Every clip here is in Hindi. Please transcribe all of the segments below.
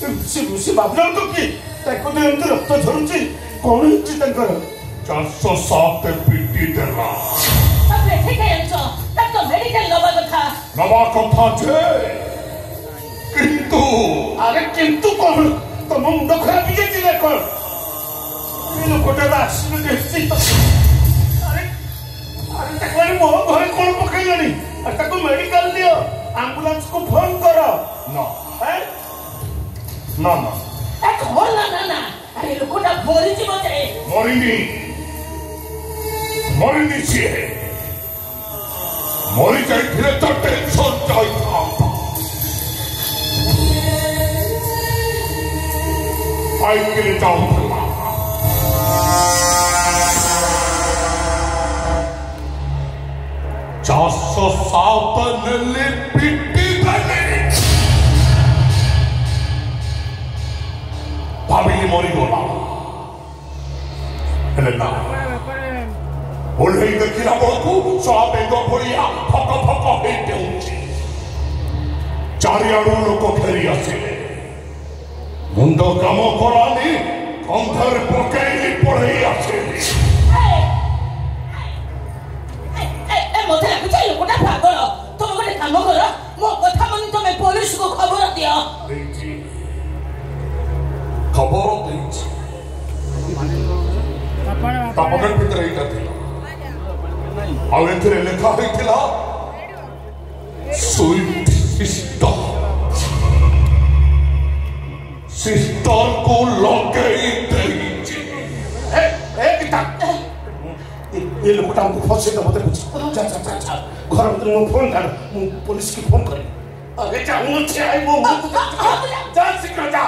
से बाबला तो की ताको दे अंदर रक्त झरुची कोण हिची तंकर 407 पिटी देला अब एठे के अंचो ताको मेडिकल नवा कथा छे किंतु कोण तो मुंड खराब जे दिले कोण ये लोकटा आसीने देखछि तो अरे तकवारी मो घरे कोण पकैलनी आ ताको मेडिकल दियो एम्बुलेंस को फोन करो ना हैं ना ए खोल ना अरे लोकटा मरि जीव जे मरिनी छे मरि जाइथिले तो टेंशन जाइथा आई के लिए जाऊं 407 नेले पिटी गले भाभी मरी गला हेले ना ओल्हे देखिला बळकू स्वाबेंग भलिया फक फक हेते उची चारियाडू लोक फेरी आसिले मुंड काम करानी कंधर पकेली पळई आसिले मते लागुचे लोकटा पागल तुम गोटे काम कर मो कथा मन तुम पुलिस को खबर दियो खबर देछि तापन भीतर एटा थिला आ एथरे लेखा होइथिला स्वीट सिस्टर को लगे देछि ये लोकटा हमको फंसे तो मते पूछ जा घर में मो फोन कर मो पुलिस की फोन कर अरे जाऊं छे आई वो जा शीघ्र जा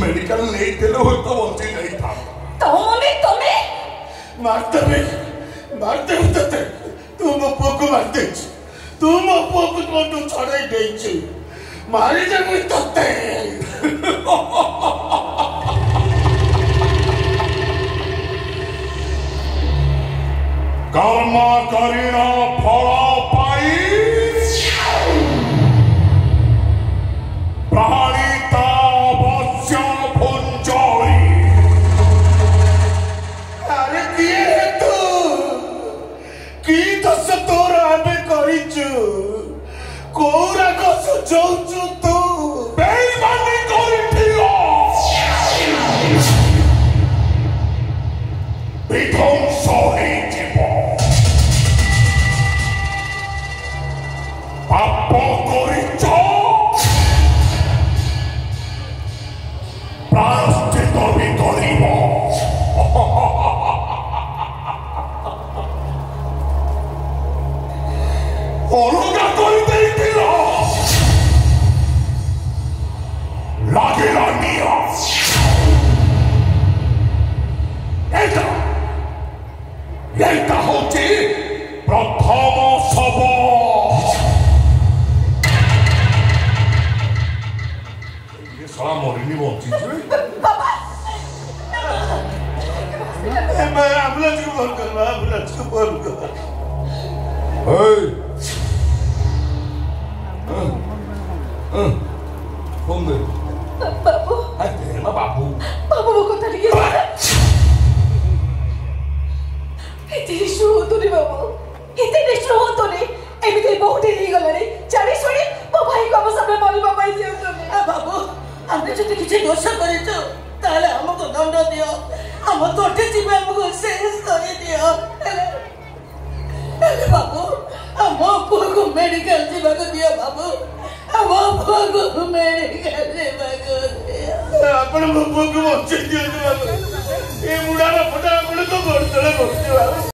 मेडिकल नहीं देले हो तो बंची नहीं था मारते होते तू मो पोको मारते तू मो पोको तो छड़ाई देछि मारी जब तते कर्म करिना फल पाई प्राणिता अवश्य भुंजई अरे किए तू की दस तोर आबे करिछु कोरा को सुझौछु तू बेईमानी करिथिलो विध्वंस होई जीव एम्बुलेंस को फोन कर, एम्बुलेंस को फोन कर। फोन दे बाबू बाबू बाबू वो कथा नहीं इतने शुरू रे बाबू, इतने शुरू रे एमिति बहुत ही गला रे चारी छोड़ी वो भाई को हम सबने मारी बाबा ही दियो तो बाबू हमने जो किसी दोष करे तो ताले हमको दंड दियो, हम तोटे जीवे हमको शेष कर दियो। अरे बाबू हम को मेडिकल जीवा को दियो बाबू, हम को मेडिकल जीवा को दियो। अपन को बच्चे दियो बाबू, ये मुड़ा ना फटा अपन को गोड़ तले बच्चे।